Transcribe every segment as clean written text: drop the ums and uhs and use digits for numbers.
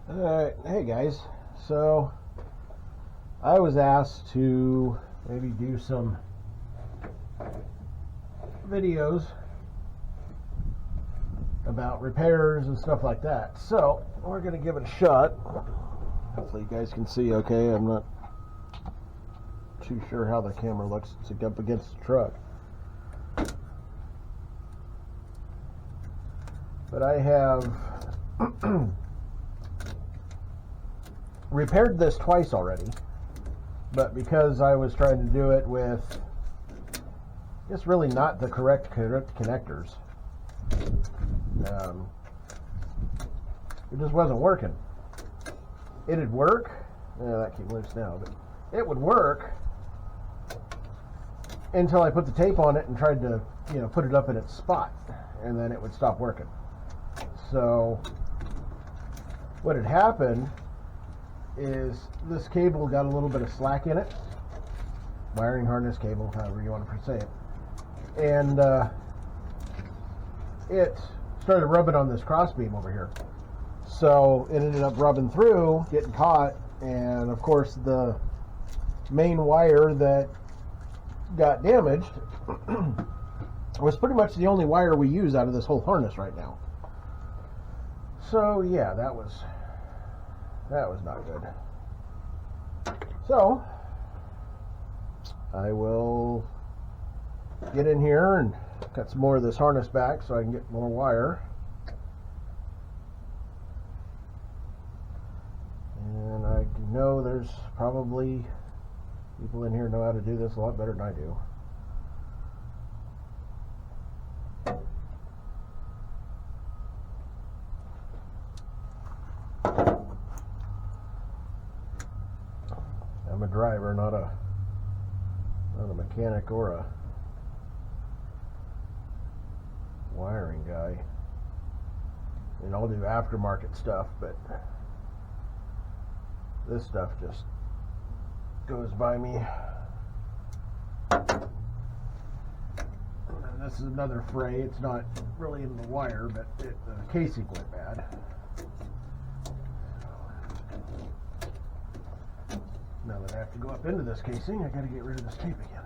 Alright, hey guys. So, I was asked to maybe do some videos about repairs and stuff like that. So, we're going to give it a shot. Hopefully you guys can see okay. I'm not too sure how the camera looks. It's up against the truck. But I have repaired this twice already, but because I was trying to do it with, I guess, really not the correct connectors, it just wasn't working. It'd work. That came loose now, but it would work until I put the tape on it and tried to, put it up in its spot, and then it would stop working. So what had happened is this cable got a little bit of slack in it, wiring harness cable, however you want to say it, and it started rubbing on this crossbeam over here. So it ended up rubbing through, getting caught, and of course the main wire that got damaged was pretty much the only wire we use out of this whole harness right now. So yeah, that was not good. So I will get in here and cut some more of this harness back so I can get more wire. And I know there's probably people in here know how to do this a lot better than I do. I'm a driver, not a mechanic or a wiring guy. And I'll do aftermarket stuff, but this stuff just goes by me. And this is another fray. It's not really in the wire, but the casing went bad. Now that I have to go up into this casing, I got to get rid of this tape again.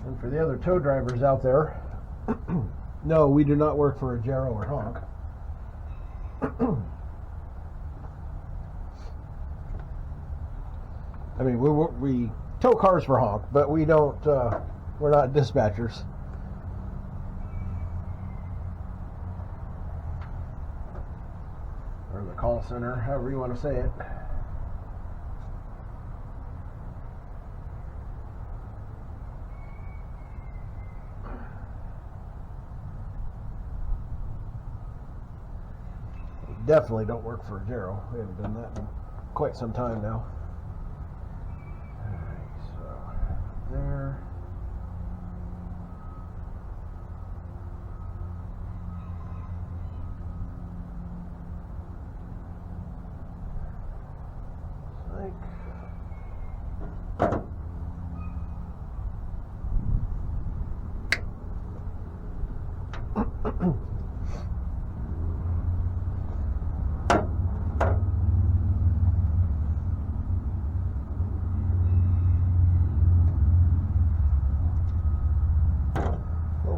And for the other tow drivers out there, no, we do not work for a Gero or Honk. I mean, we tow cars for Honk, but we don't. We're not dispatchers. Or the call center, however you want to say it. Definitely don't work for a Gero. We haven't done that in quite some time now. Alright, so there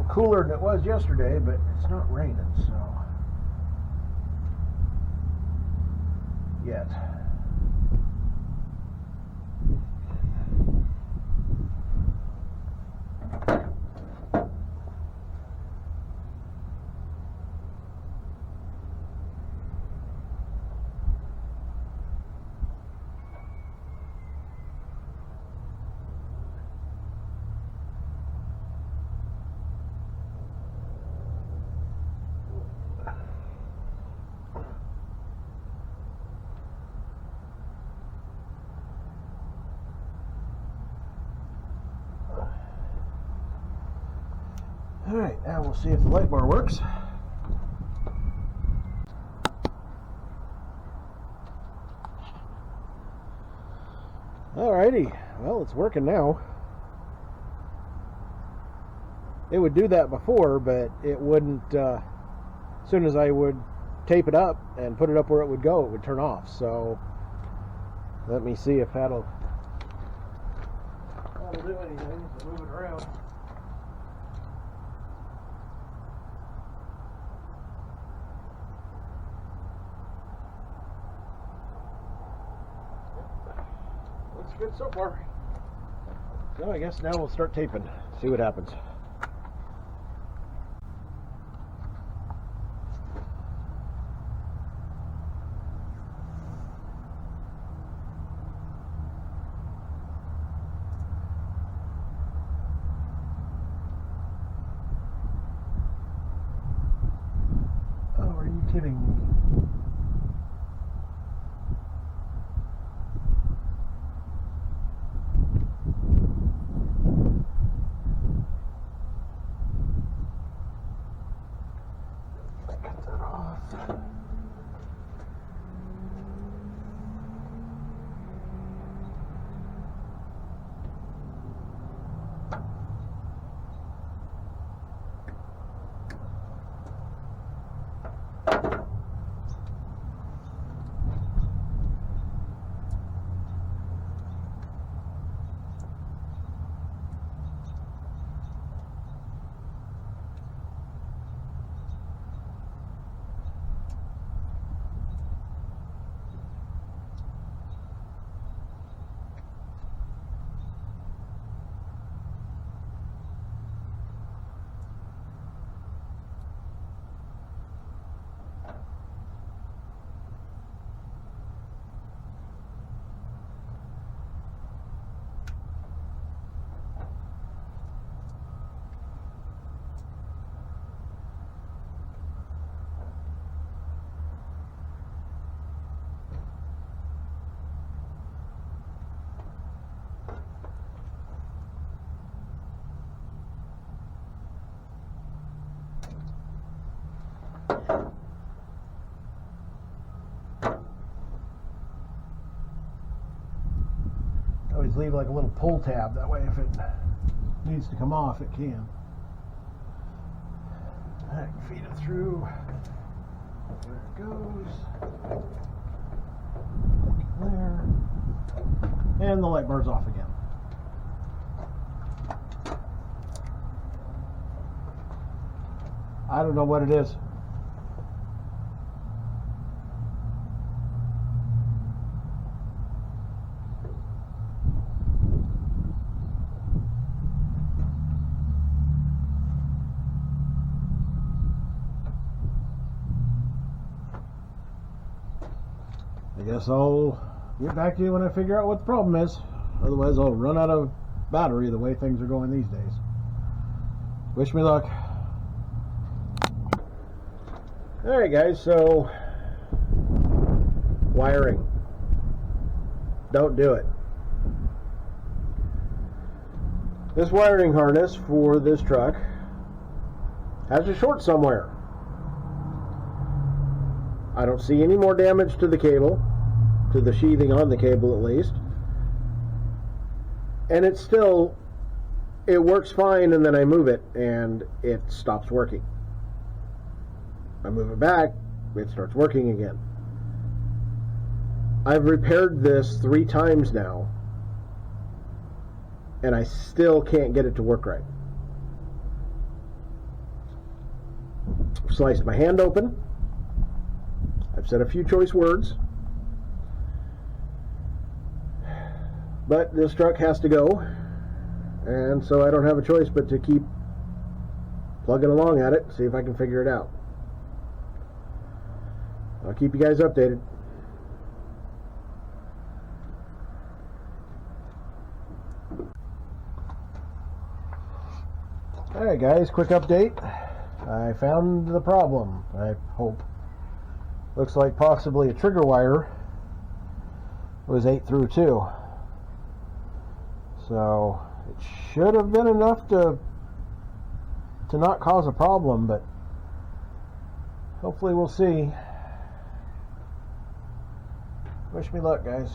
Cooler than it was yesterday, but it's not raining, so yet. Alright, now we'll see if the light bar works. Alrighty, well, it's working now. It would do that before, but it wouldn't, as soon as I would tape it up and put it up where it would go, it would turn off. So let me see if that'll do anything. So move it around. Looks good so far. So I guess now we'll start taping, see what happens. Oh, are you kidding me? Cut that off. Always leave like a little pull tab, that way if it needs to come off, it can. I can feed it through. There it goes. There. And the light bar's off again. I don't know what it is. I guess I'll get back to you when I figure out what the problem is. Otherwise, I'll run out of battery the way things are going these days. Wish me luck. Alright guys, so wiring. Don't do it. This wiring harness for this truck has a short somewhere. I don't see any more damage to the cable, to the sheathing on the cable at least. And it still, it works fine, and then I move it and it stops working. I move it back, it starts working again. I've repaired this 3 times now, and I still can't get it to work right. I've sliced my hand open. I've said a few choice words. But this truck has to go, and so I don't have a choice but to keep plugging along at it, see if I can figure it out. I'll keep you guys updated. Alright guys, quick update. I found the problem, I hope. Looks like possibly a trigger wire was 8 through 2. So it should have been enough to not cause a problem, but hopefully we'll see. Wish me luck, guys.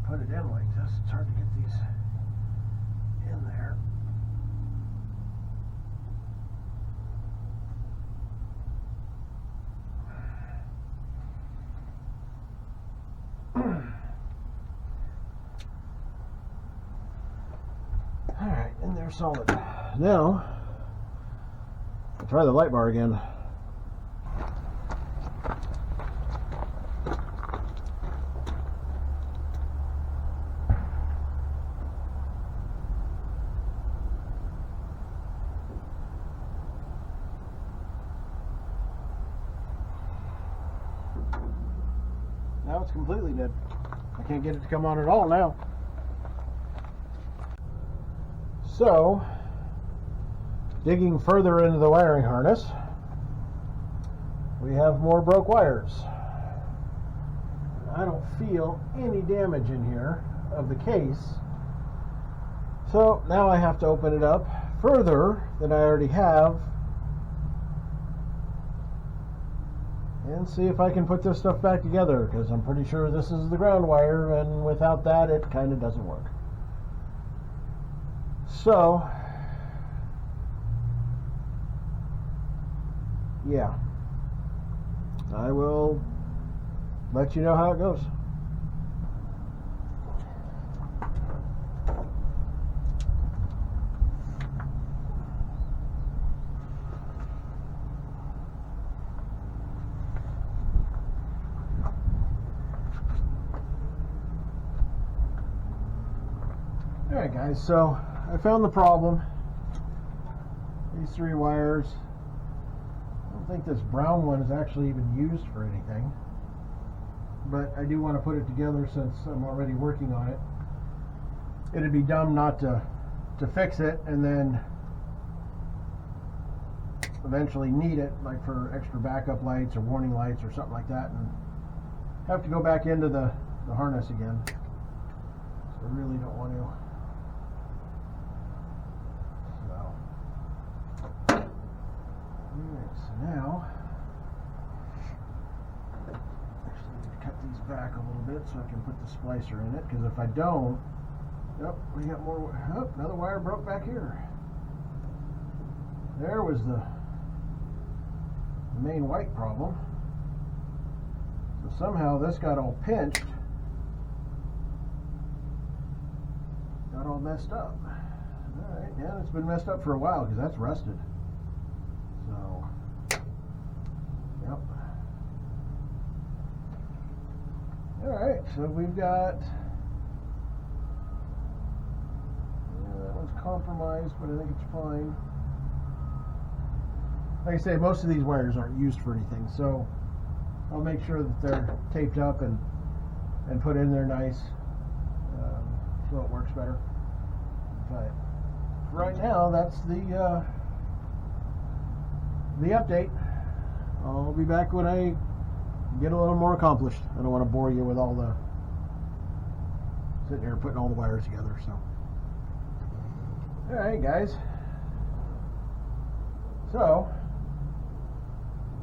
Put it in like this, it's hard to get these in there. Alright, and they're solid. Now, I'll try the light bar again. Now it's completely dead. I can't get it to come on at all now. So, digging further into the wiring harness, we have more broke wires. I don't feel any damage in here of the case. So now I have to open it up further than I already have and see if I can put this stuff back together, because I'm pretty sure this is the ground wire, and without that it kind of doesn't work. So yeah, I will let you know how it goes. Alright guys, so I found the problem. These 3 wires. I don't think this brown one is actually even used for anything, but I do want to put it together since I'm already working on it. It'd be dumb not to fix it and then eventually need it, like for extra backup lights or warning lights or something like that, and have to go back into the harness again. So I really don't want to. Alright, so now actually need to cut these back a little bit so I can put the splicer in it, because if I don't, yep, we got more. Oh, another wire broke back here. There was the main white problem. So somehow this got all pinched, got all messed up. Alright, yeah, it's been messed up for a while because that's rusted. So, yep. Alright, so we've got, that one's compromised, but I think it's fine. Like I say, most of these wires aren't used for anything, so I'll make sure that they're taped up and put in there nice, so it works better. But right now, that's the update. I'll be back when I get a little more accomplished. I don't want to bore you with all the sitting here putting all the wires together. So, all right, guys. So,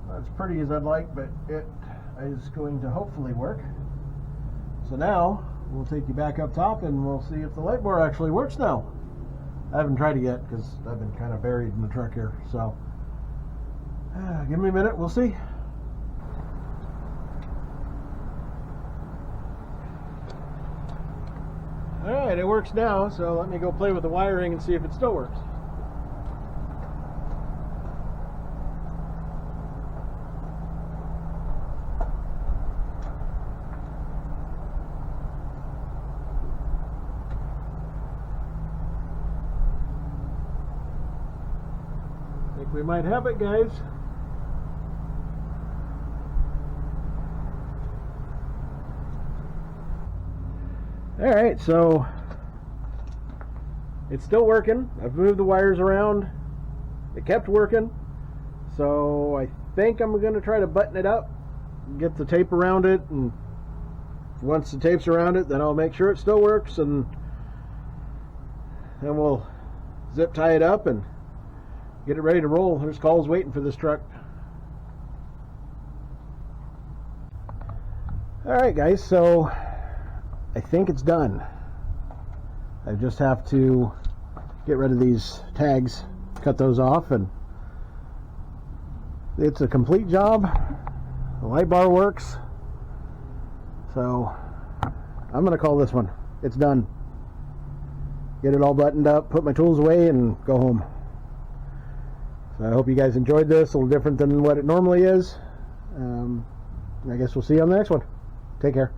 not as pretty as I'd like, but it is going to hopefully work. So now we'll take you back up top and we'll see if the light bar actually works now. I haven't tried it yet because I've been kind of buried in the truck here. So give me a minute, we'll see. Alright, it works now, so let me go play with the wiring and see if it still works. I think we might have it, guys. Alright, so it's still working. I've moved the wires around. It kept working. So I think I'm going to try to button it up, get the tape around it, and once the tape's around it, then I'll make sure it still works, and then we'll zip tie it up and get it ready to roll. There's calls waiting for this truck. Alright guys, so I think it's done. I just have to get rid of these tags, cut those off, and it's a complete job. The light bar works. So I'm going to call this one. It's done. Get it all buttoned up, put my tools away, and go home. So I hope you guys enjoyed this. A little different than what it normally is. I guess we'll see you on the next one. Take care.